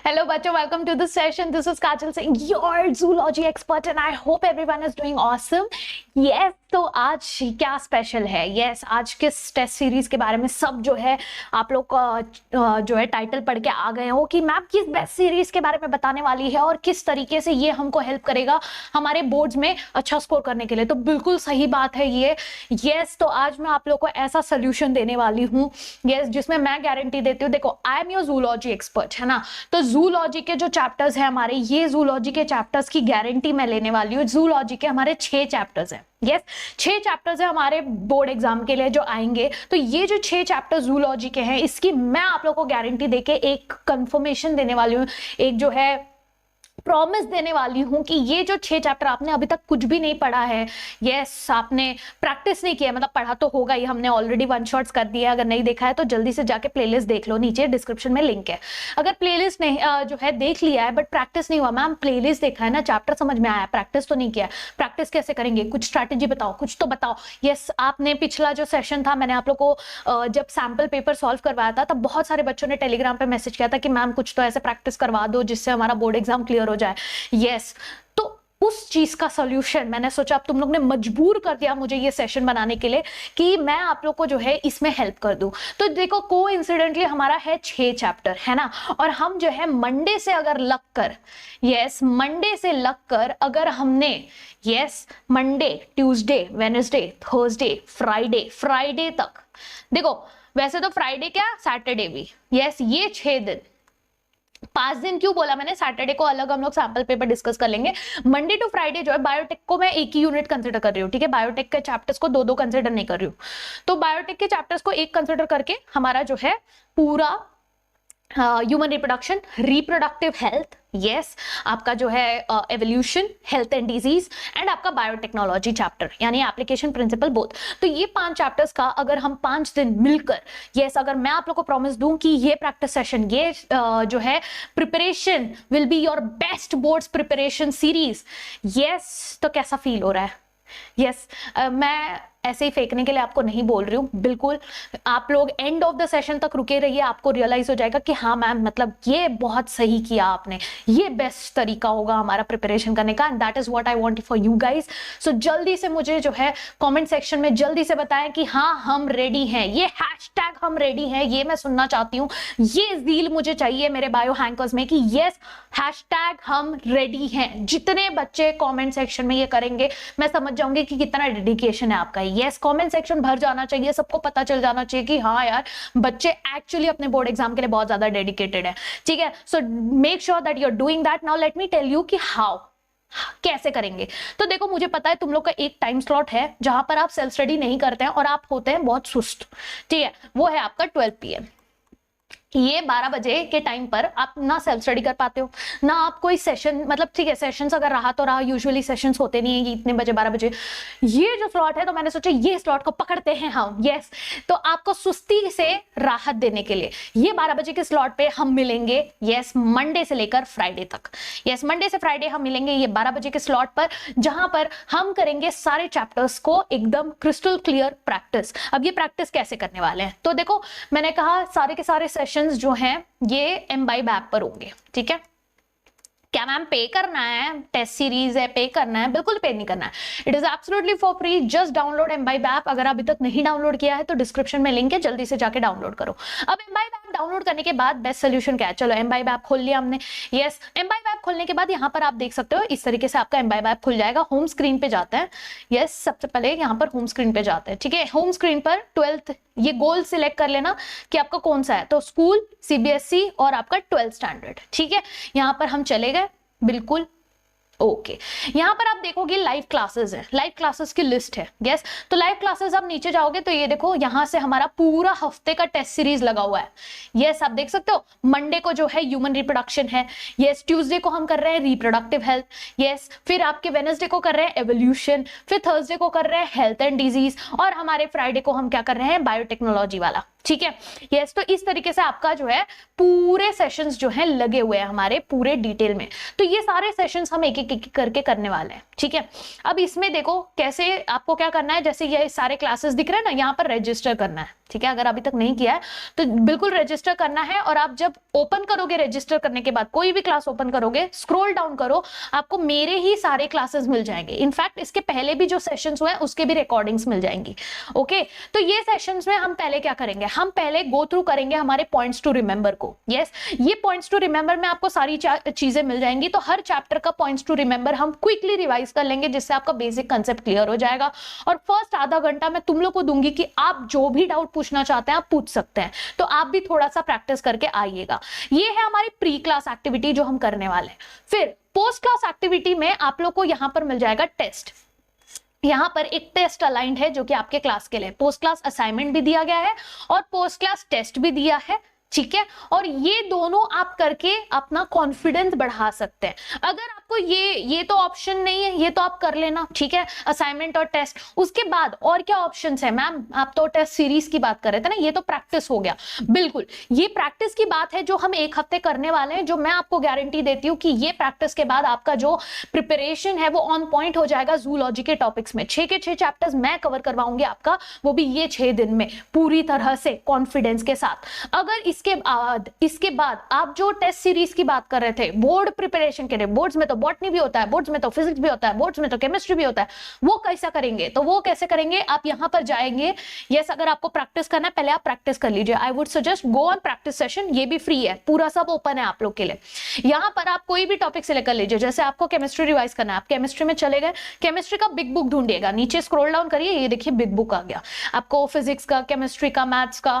Hello, bachcho. Welcome to the session. This is Kajal Singh, your zoology expert, and I hope everyone is doing awesome. Yes, तो आज क्या special है? Yes, आज किस test series के बारे में सब जो है आप लोग जो है टाइटल पढ़ के आ गए हो कि मैम किस बेस्ट सीरीज के बारे में बताने वाली है और किस तरीके से ये हमको हेल्प करेगा हमारे बोर्ड्स में अच्छा स्कोर करने के लिए। तो बिल्कुल सही बात है ये। यस, तो आज मैं आप लोग को ऐसा सोल्यूशन देने वाली हूँ यस, जिसमें मैं गारंटी देती हूँ। देखो, I am your zoology expert, है ना। तो जूलॉजी के जो चैप्टर्स है हमारे, ये जूलॉजी के चैप्टर्स की गारंटी मैं लेने वाली हूँ। जूलॉजी के हमारे 6 चैप्टर्स हैं। यस, 6 चैप्टर्स है हमारे बोर्ड एग्जाम के लिए जो आएंगे। तो ये जो 6 चैप्टर जूलॉजी के हैं, इसकी मैं आप लोगों को गारंटी देके एक कंफर्मेशन देने वाली हूँ, एक जो है प्रॉमिस देने वाली हूं कि ये जो 6 चैप्टर आपने अभी तक कुछ भी नहीं पढ़ा है, यस आपने प्रैक्टिस नहीं किया, मतलब पढ़ा तो होगा ही, हमने ऑलरेडी वन शॉट्स कर दिया है। अगर नहीं देखा है तो जल्दी से जाके प्लेलिस्ट देख लो, नीचे डिस्क्रिप्शन में लिंक है। अगर प्लेलिस्ट नहीं जो है देख लिया है बट प्रैक्टिस नहीं हुआ, मैम प्लेलिस्ट देखा है ना, चैप्टर समझ में आया, प्रैक्टिस तो नहीं किया, प्रैक्टिस कैसे करेंगे, कुछ स्ट्रैटेजी बताओ, कुछ तो बताओ। यस, आपने पिछला जो सेशन था, मैंने आप लोग को जब सैंपल पेपर सॉल्व करवाया था तब बहुत सारे बच्चों ने टेलीग्राम पे मैसेज किया था कि मैम कुछ तो ऐसे प्रैक्टिस करवा दो जिससे हमारा बोर्ड एग्जाम क्लियर हो जाए। यस, तो उस चीज का सॉल्यूशन मैंने सोचा, अब तुम लोग ने मजबूर कर दिया मुझे ये सेशन बनाने के लिए कि मैं आप लोग को जो है इसमें हेल्प कर दूं। तो देखो, कोइंसिडेंटली हमारा है 6 चैप्टर, है ना। और हम जो है मंडे से अगर लग कर, यस मंडे से लग कर अगर हमने yes Monday, Tuesday, Wednesday, Thursday, Friday तक, देखो वैसे तो फ्राइडे क्या सैटरडे भी, यस ये 6 दिन, 5 दिन क्यों बोला मैंने, सैटरडे को अलग हम लोग सैंपल पेपर डिस्कस कर लेंगे। मंडे टू फ्राइडे जो है बायोटेक को मैं एक ही यूनिट कंसिडर कर रही हूँ, ठीक है। बायोटेक के चैप्टर्स को 2-2 कंसिडर नहीं कर रही हूँ। तो बायोटेक के चैप्टर्स को एक कंसिडर करके हमारा जो है पूरा human reproduction, reproductive health, yes आपका जो है evolution, health and disease, and आपका बायोटेक्नोलॉजी चैप्टर यानी एप्लीकेशन प्रिंसिपल बोथ। तो ये 5 चैप्टर्स का अगर हम 5 दिन मिलकर, यस अगर मैं आप लोग को प्रॉमिस दूं कि ये प्रैक्टिस सेशन, ये जो है preparation will be your best boards preparation series, yes तो कैसा फील हो रहा है? यस मैं ऐसे ही फेंकने के लिए आपको नहीं बोल रही हूँ, बिल्कुल आप लोग एंड ऑफ द सेशन तक रुके रहिए, आपको रियलाइज हो जाएगा कि हाँ मैम मतलब ये बहुत सही किया आपने, ये बेस्ट तरीका होगा हमारा प्रिपरेशन करने का, and that is what I want for you guys. So जल्दी से मुझे जो है कमेंट सेक्शन में जल्दी से बताएं कि हाँ हम रेडी हैं, ये हैशटैग हम रेडी हैं, ये मैं सुनना चाहती हूँ, ये ज़ील मुझे चाहिए मेरे बायो हैंकर्स में कि यस हैशटैग हम रेडी हैं। जितने बच्चे कॉमेंट सेक्शन में ये करेंगे मैं समझ जाऊंगी कि कितना डेडिकेशन है आपका। यस, कमेंट सेक्शन भर जाना चाहिए, सबको पता चल जाना चाहिए कि हाँ यार बच्चे एक्चुअली अपने बोर्ड एग्जाम के लिए बहुत ज्यादा डेडिकेटेड है, ठीक है। So make sure that you are doing that. Now let me tell you कि हाउ, कैसे करेंगे। तो देखो, मुझे पता है तुम लोग का एक टाइम स्लॉट है जहां पर आप सेल्फ स्टडी नहीं करते हैं और आप होते हैं बहुत सुस्त, ठीक है, वो है आपका 12 PM। ये 12 बजे के टाइम पर आप ना सेल्फ स्टडी कर पाते हो, ना आप कोई सेशन, मतलब ठीक है सेशंस अगर रहा तो रहा, यूजुअली सेशंस होते नहीं है कि इतने बजे 12 बजे ये जो स्लॉट है, तो मैंने सोचा ये स्लॉट को पकड़ते हैं हम। यस, तो आपको सुस्ती से राहत देने के लिए ये 12 बजे के स्लॉट पे हम मिलेंगे। यस, मंडे से लेकर फ्राइडे तक, यस मंडे से फ्राइडे हम मिलेंगे ये 12 बजे के स्लॉट पर, जहां पर हम करेंगे सारे चैप्टर्स को एकदम क्रिस्टल क्लियर प्रैक्टिस। अब ये प्रैक्टिस कैसे करने वाले हैं, तो देखो मैंने कहा सारे के सारे सेशन जो हैं ये एम्बाइब ऐप पर होंगे, ठीक है। क्या मैम पे करना है, टेस्ट सीरीज है पे करना है? बिल्कुल पे नहीं करना है, it is absolutely for free. Just download imbibe app. अगर अभी तक नहीं डाउनलोड किया है तो डिस्क्रिप्शन में लिंक है, जल्दी से जाके डाउनलोड करो। अब एम्बाइब ऐप डाउनलोड करने के बाद बेस्ट सोल्यूशन क्या है, चलो एम्बाइब ऐप खोल लिया हमने। यस, एम्बाइब ऐप खोलने के बाद यहाँ पर आप देख सकते हो इस तरीके से आपका एम्बाइब ऐप खुल जाएगा। होम स्क्रीन पे जाते हैं, यस सबसे पहले यहाँ पर होम स्क्रीन पे जाते हैं, ठीक है। होम स्क्रीन पर 12th ये गोल सिलेक्ट कर लेना कि आपका कौन सा है, तो स्कूल, CBSE और आपका 12th स्टैंडर्ड, ठीक है। यहाँ पर हम चले गए, बिल्कुल ओके। यहाँ पर आप देखोगे लाइव क्लासेस है, लाइव क्लासेस की लिस्ट है। यस, तो लाइव क्लासेस आप नीचे जाओगे तो ये देखो यहाँ से हमारा पूरा हफ्ते का टेस्ट सीरीज लगा हुआ है। यस, आप देख सकते हो मंडे को जो है ह्यूमन रिप्रोडक्शन है, यस ट्यूसडे को हम कर रहे हैं रिप्रोडक्टिव हेल्थ, यस फिर आपके वेडनेसडे को कर रहे हैं एवोल्यूशन, फिर थर्सडे को कर रहे हैं हेल्थ एंड डिजीज, और हमारे फ्राइडे को हम क्या कर रहे हैं बायोटेक्नोलॉजी वाला, ठीक है। यस, तो इस तरीके से आपका जो है पूरे सेशंस जो है लगे हुए हैं हमारे पूरे डिटेल में। तो ये सारे सेशंस हम एक एक करके करने वाले हैं, ठीक है। अब इसमें देखो कैसे आपको क्या करना है, जैसे ये सारे क्लासेस दिख रहे हैं ना, यहाँ पर रजिस्टर करना है, ठीक है। अगर अभी तक नहीं किया है तो बिल्कुल रजिस्टर करना है। और आप जब ओपन करोगे, रजिस्टर करने के बाद कोई भी क्लास ओपन करोगे, स्क्रॉल डाउन करो, आपको मेरे ही सारे क्लासेस मिल जाएंगे। इनफैक्ट इसके पहले भी जो सेशंस हुए हैं उसके भी रिकॉर्डिंग्स मिल जाएंगी। ओके, तो ये सेशंस में हम पहले क्या करेंगे, हम पहले गो थ्रू करेंगे हमारे पॉइंट्स टू रिमेंबर को। यस, ये पॉइंट्स टू रिमेंबर में आपको सारी चीजें मिल जाएंगी। तो हर चैप्टर का पॉइंट्स टू रिमेंबर हम क्विकली रिवाइज कर लेंगे, जिससे आपका बेसिक कंसेप्ट क्लियर हो जाएगा। और फर्स्ट आधा घंटा मैं तुम लोग को दूंगी कि आप जो भी डाउट पूछना चाहते हैं आप पूछ सकते हैं। तो आप भी थोड़ा सा प्रैक्टिस करके आइएगा। ये है हमारी प्री क्लास एक्टिविटी जो हम करने वाले हैं। फिर पोस्ट क्लास एक्टिविटी में आप लोग को यहां पर मिल जाएगा टेस्ट। यहां पर एक टेस्ट अलाइंड है जो कि आपके क्लास के लिए, पोस्ट क्लास असाइनमेंट भी दिया गया है और पोस्ट क्लास टेस्ट भी दिया है, ठीक है। और ये दोनों आप करके अपना कॉन्फिडेंस बढ़ा सकते हैं। अगर आपको ये तो ऑप्शन नहीं है, ये तो आप कर लेना, ठीक है, असाइनमेंट और टेस्ट। उसके बाद और क्या ऑप्शंस है मैम, आप तो टेस्ट सीरीज की बात कर रहे थे ना, ये तो प्रैक्टिस हो गया। बिल्कुल, ये प्रैक्टिस की बात है जो हम एक हफ्ते करने वाले हैं, जो मैं आपको गारंटी देती हूँ कि ये प्रैक्टिस के बाद आपका जो प्रिपरेशन है वो ऑन पॉइंट हो जाएगा। जूलॉजी के टॉपिक्स में 6 के 6 चैप्टर्स मैं कवर करवाऊंगी आपका, वो भी ये 6 दिन में पूरी तरह से कॉन्फिडेंस के साथ। अगर इसके बाद आप जो टेस्ट सीरीज की बात कर रहे थे बोर्ड प्रिपरेशन के लिए, बोर्ड्स में तो बॉटनी भी होता है, बोर्ड्स में तो फिजिक्स भी होता है, बोर्ड्स में तो केमिस्ट्री भी होता है, वो कैसा करेंगे, तो वो कैसे करेंगे, आप यहां पर जाएंगे। यस, अगर आपको प्रैक्टिस करना है पहले आप प्रैक्टिस कर लीजिए। I would suggest go on practice session, ये भी फ्री है, पूरा सब ओपन है आप लोग के लिए। यहां पर आप कोई भी टॉपिक सिलेक्ट कर लीजिए। जैसे आपको केमिस्ट्री रिवाइज करना है, आप केमिस्ट्री में चले गए, केमिस्ट्री का बिग बुक ढूंढिएगा, नीचे स्क्रॉल डाउन करिए, ये देखिए बिग बुक आ गया। आपको फिजिक्स का, केमिस्ट्री का, मैथ्स का,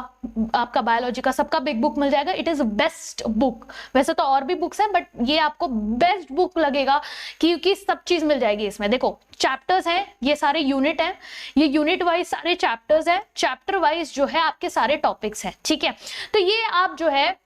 आपका बायोलॉजी का, सबका बिग बुक मिल जाएगा। It is best book. वैसे तो और भी बुक्स हैं बट ये आपको बेस्ट बुक लगेगा क्योंकि सब चीज मिल जाएगी इसमें। देखो चैप्टर्स हैं, ये सारे यूनिट हैं, ये यूनिट वाइज सारे चैप्टर्स हैं, चैप्टर वाइज जो है आपके सारे टॉपिक्स हैं, ठीक है। तो ये आप जो है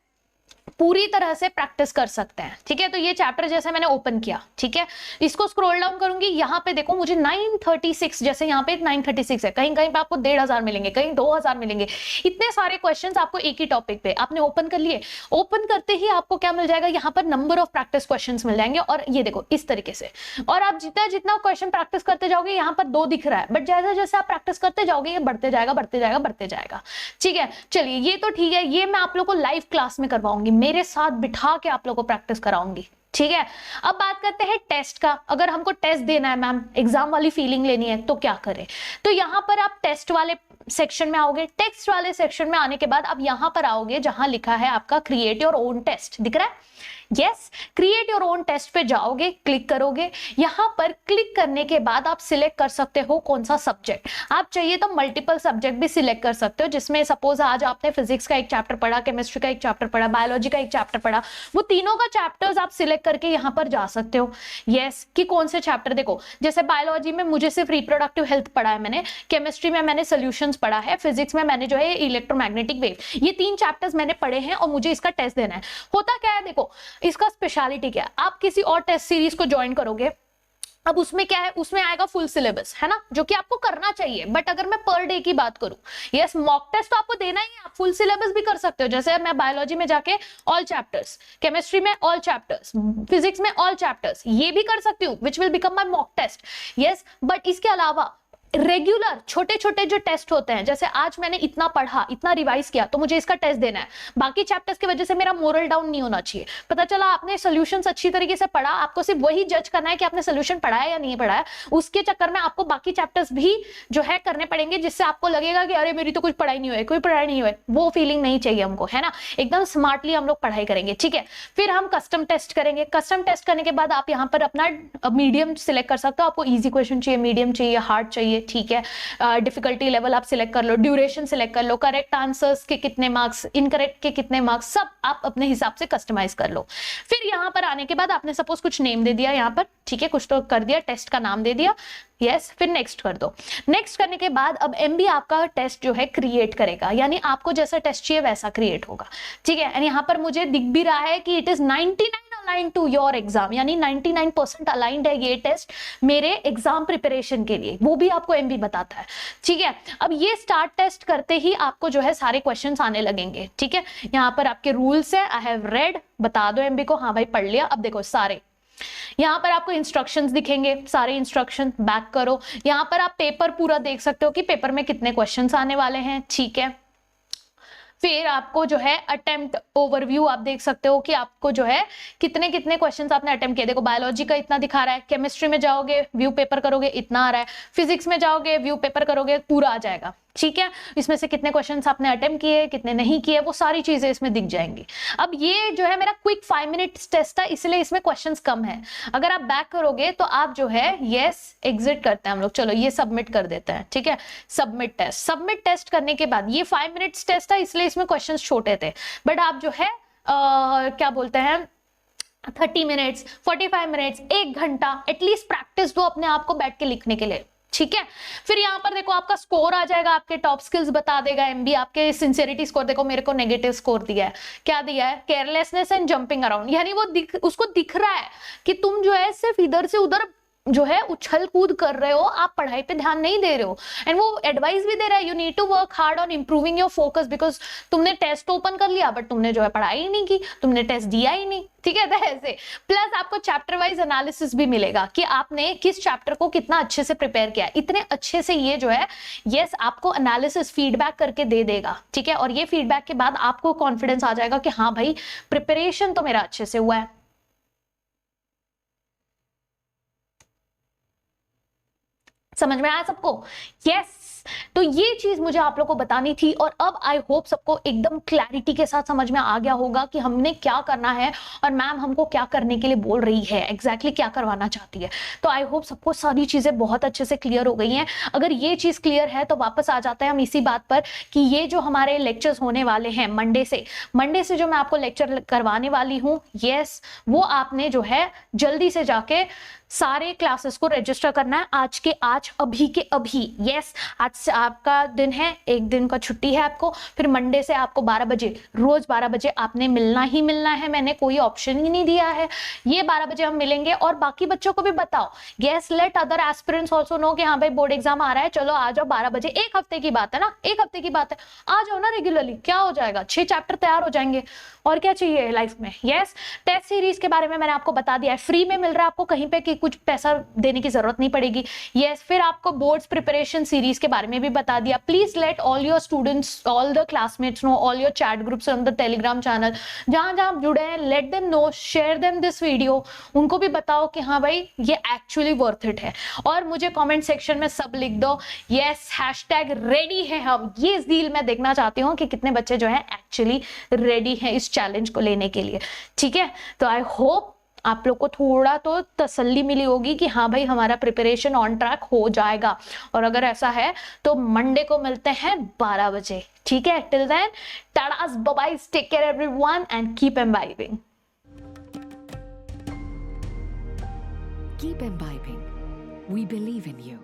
पूरी तरह से प्रैक्टिस कर सकते हैं, ठीक है। तो ये चैप्टर जैसे मैंने ओपन किया, ठीक है, इसको स्क्रॉल डाउन करूंगी, यहां पे देखो मुझे 936, जैसे यहाँ पे 936 है, कहीं कहीं पे आपको 1500 मिलेंगे, कहीं 2000 मिलेंगे। इतने सारे क्वेश्चंस आपको एक ही टॉपिक पे आपने ओपन कर लिए। ओपन करते ही आपको क्या मिल जाएगा, यहाँ पर नंबर ऑफ प्रैक्टिस क्वेश्चंस मिल जाएंगे। और ये देखो इस तरीके से, और आप जितना जितना क्वेश्चन प्रैक्टिस करते जाओगे, यहाँ पर 2 दिख रहा है, बट जैसे जैसे आप प्रैक्टिस करते जाओगे ये बढ़ते जाएगा, बढ़ते जाएगा, बढ़ते जाएगा, ठीक है। चलिए ये तो ठीक है, ये मैं आप लोग को लाइव क्लास में करवाऊंगी, मेरे साथ बिठा के आप लोगों को प्रैक्टिस कराऊंगी, ठीक है। अब बात करते हैं टेस्ट का। अगर हमको टेस्ट देना है मैम, एग्जाम वाली फीलिंग लेनी है, तो क्या करें। तो यहां पर आप टेस्ट वाले सेक्शन में आओगे। टेक्स्ट वाले सेक्शन में आने के बाद अब यहां पर आओगे जहां लिखा है आपका क्रिएट योर ओन टेस्ट, दिख रहा है, yes, create your own test पे जाओगे, क्लिक करोगे। यहां पर क्लिक करने के बाद आप सिलेक्ट कर सकते हो कौन सा सब्जेक्ट आप चाहिए, तो मल्टीपल सब्जेक्ट भी सिलेक्ट कर सकते हो, जिसमें सपोज आज आपने फिजिक्स का एक चैप्टर पढ़ा, केमिस्ट्री का एक चैप्टर पढ़ा, बायोलॉजी का एक चैप्टर पढ़ा, वो तीनों का चैप्टर्स आप सिलेक्ट करके यहां पर जा सकते हो। यस, कि कौन से चैप्टर, देखो जैसे बायोलॉजी में मुझे सिर्फ रिप्रोडक्टिव हेल्थ पढ़ा है मैंने, केमिस्ट्री में मैंने सोल्यूशंस पढ़ा है, फिजिक्स में मैंने जो है इलेक्ट्रोमैग्नेटिक वेव, ये 3 चैप्टर्स मैंने पढ़े हैं और मुझे इसका टेस्ट देना है। होता क्या है, देखो इसका स्पेशलिटी क्या है, आप किसी और टेस्ट सीरीज को ज्वाइन करोगे, अब उसमें क्या है, उसमें आएगा फुल सिलेबस, है ना, जो कि आपको करना चाहिए। बट अगर मैं पर डे की बात करूं, यस, मॉक टेस्ट तो आपको देना ही है, आप फुल सिलेबस भी कर सकते हो। जैसे मैं बायोलॉजी में जाके ऑल चैप्टर्स, केमिस्ट्री में ऑल चैप्टर्स, फिजिक्स में ऑल चैप्टर्स, ये भी कर सकती हूँ, which will become my mock test, yes. But इसके अलावा रेगुलर छोटे छोटे जो टेस्ट होते हैं, जैसे आज मैंने इतना पढ़ा, इतना रिवाइज किया, तो मुझे इसका टेस्ट देना है। बाकी चैप्टर्स की वजह से मेरा मोरल डाउन नहीं होना चाहिए। पता चला आपने सॉल्यूशंस अच्छी तरीके से पढ़ा, आपको सिर्फ वही जज करना है कि आपने सॉल्यूशन पढ़ाया या नहीं पढ़ाया, उसके चक्कर में आपको बाकी चैप्टर्स भी जो है करने पड़ेंगे, जिससे आपको लगेगा कि अरे मेरी तो कुछ पढ़ाई नहीं हुई, कोई पढ़ाई नहीं हुई। वो फीलिंग नहीं चाहिए हमको, है ना। एकदम स्मार्टली हम लोग पढ़ाई करेंगे, ठीक है। फिर हम कस्टम टेस्ट करेंगे। कस्टम टेस्ट करने के बाद आप यहाँ पर अपना मीडियम सिलेक्ट कर सकते हो, आपको ईजी क्वेश्चन चाहिए, मीडियम चाहिए, हार्ड चाहिए, ठीक है। डिफिकल्टी लेवल आप सिलेक्ट कर लो, ड्यूरेशन सिलेक्ट कर लो, करेक्ट आंसर्स के कितने मार्क्स, इनकरेक्ट के कितने मार्क्स, सब आप अपने हिसाब से कस्टमाइज कर लो। फिर यहां पर आने के बाद आपने सपोज कुछ नेम दे दिया यहां पर, ठीक है, कुछ तो कर दिया, टेस्ट का नाम दे दिया, यस। फिर नेक्स्ट कर दो। नेक्स्ट करने के बाद अब एमबी आपका टेस्ट जो है क्रिएट करेगा, यानी आपको जैसा टेस्ट चाहिए वैसा क्रिएट होगा, ठीक है। एंड यहाँ पर मुझे दिख भी रहा है कि it is 99 aligned to your exam, यानी 99% अलाइंड है ये टेस्ट मेरे एग्जाम प्रिपरेशन के लिए, वो भी आपको एमबी बताता है। ठीक है, अब ये स्टार्ट टेस्ट करते ही आपको जो है सारे क्वेश्चंस आने लगेंगे। ठीक है, यहाँ पर आपके रूल्स है, आई हैव रेड, बता दो एमबी को, हाँ भाई पढ़ लिया। अब देखो सारे यहाँ पर आपको इंस्ट्रक्शंस दिखेंगे, सारे इंस्ट्रक्शन बैक करो। यहाँ पर आप पेपर पूरा देख सकते हो कि पेपर में कितने क्वेश्चंस आने वाले हैं। ठीक है, फिर आपको जो है अटेम्प्ट ओवरव्यू आप देख सकते हो कि आपको जो है कितने कितने क्वेश्चंस आपने अटेम्प्ट किए। देखो बायोलॉजी का इतना दिखा रहा है, केमिस्ट्री में जाओगे व्यू पेपर करोगे इतना आ रहा है, फिजिक्स में जाओगे व्यू पेपर करोगे पूरा आ जाएगा। ठीक है, इसमें से कितने क्वेश्चंस आपने अटेम्प्ट किए, कितने नहीं किए, वो सारी चीजें इसमें दिख जाएंगी। अब ये जो है मेरा क्विक 5 मिनट्स टेस्ट था, इसलिए इसमें क्वेश्चंस कम है। अगर आप बैक करोगे तो आप जो है यस एग्जिट करते हैं हम लोग, चलो ये सबमिट कर देते हैं। ठीक है, सबमिट टेस्ट, सबमिट टेस्ट करने के बाद ये 5 मिनट्स टेस्ट था, इसलिए इसमें क्वेश्चंस छोटे थे। बट आप जो है क्या बोलते हैं 30 मिनट्स, 45 मिनट्स, 1 घंटा एटलीस्ट प्रैक्टिस दो अपने आप को बैठ के लिखने के लिए। ठीक है, फिर यहाँ पर देखो आपका स्कोर आ जाएगा, आपके टॉप स्किल्स बता देगा एमबी, आपके सिंसियरिटी स्कोर। देखो मेरे को नेगेटिव स्कोर दिया है, क्या दिया है, केयरलेसनेस एंड जंपिंग अराउंड, यानी वो उसको दिख रहा है कि तुम जो है सिर्फ इधर से उधर जो है उछल कूद कर रहे हो, आप पढ़ाई पे ध्यान नहीं दे रहे हो। एंड वो एडवाइस भी दे रहा है, you need to work hard on improving your focus, because तुमने टेस्ट ओपन कर लिया बट तुमने जो है पढ़ाई ही नहीं की, तुमने टेस्ट दिया ही नहीं। ठीक है, तो ऐसे प्लस आपको चैप्टर वाइज एनालिसिस भी मिलेगा कि आपने किस चैप्टर को कितना अच्छे से प्रिपेयर किया, इतने अच्छे से ये जो है यस आपको एनालिसिस फीडबैक करके दे देगा। ठीक है, और ये फीडबैक के बाद आपको कॉन्फिडेंस आ जाएगा कि हाँ भाई प्रिपरेशन तो मेरा अच्छे से हुआ है। समझ में आया सबको? यस, तो ये चीज मुझे आप लोगों को बतानी थी, और अब आई होप सबको एकदम क्लैरिटी के साथ समझ में आ गया होगा कि हमने क्या करना है और मैम हमको क्या करने के लिए बोल रही है, एग्जैक्टली क्या करवाना चाहती है। तो आई होप सबको सारी चीजें बहुत अच्छे से क्लियर हो गई हैं। अगर ये चीज क्लियर है तो वापस आ जाते हैं हम इसी बात पर कि ये जो हमारे लेक्चर्स होने वाले हैं मंडे से जो मैं आपको लेक्चर करवाने वाली हूँ, यस वो आपने जो है जल्दी से जाके सारे क्लासेस को रजिस्टर करना है, आज के आज, अभी के अभी। यस, आज से आपका दिन है, एक दिन का छुट्टी है आपको, फिर मंडे से आपको 12 बजे, रोज 12 बजे आपने मिलना ही मिलना है, मैंने कोई ऑप्शन ही नहीं दिया है, ये 12 बजे हम मिलेंगे। और बाकी बच्चों को भी बताओ, yes let other aspirants also know कि हाँ भाई बोर्ड एग्जाम आ रहा है, चलो आ जाओ 12 बजे, एक हफ्ते की बात है ना, एक हफ्ते की बात है, आ जाओ ना रेगुलरली, क्या हो जाएगा, 6 चैप्टर तैयार हो जाएंगे, और क्या चाहिए लाइफ में। यस, टेस्ट सीरीज के बारे में मैंने आपको बता दिया है, फ्री में मिल रहा है आपको, कहीं पे कि कुछ पैसा देने की जरूरत नहीं पड़ेगी। यस, फिर आपको बोर्ड्स प्रिपरेशन सीरीज के बारे में भी बता दिया। Please let all your students, all the classmates know, all your chat groups on the Telegram channel, जहां जहां जुड़े हैं, let them know, share them this video, उनको भी बताओ कि हाँ भाई ये एक्चुअली वर्थ इट है। और मुझे कमेंट सेक्शन में सब लिख दो, यस हैशटैग रेडी है हम, ये ज़ील मैं देखना चाहती हूँ कि कितने बच्चे जो है एक्चुअली रेडी है इस चैलेंज को लेने के लिए। ठीक है, तो आई होप आप लोग को थोड़ा तो तसल्ली मिली होगी कि हाँ भाई हमारा प्रिपरेशन ऑन ट्रैक हो जाएगा। और अगर ऐसा है तो मंडे को मिलते हैं 12 बजे। ठीक है, till then tatas bye, take care everyone and keep imbibing. Keep imbibing. We believe in you.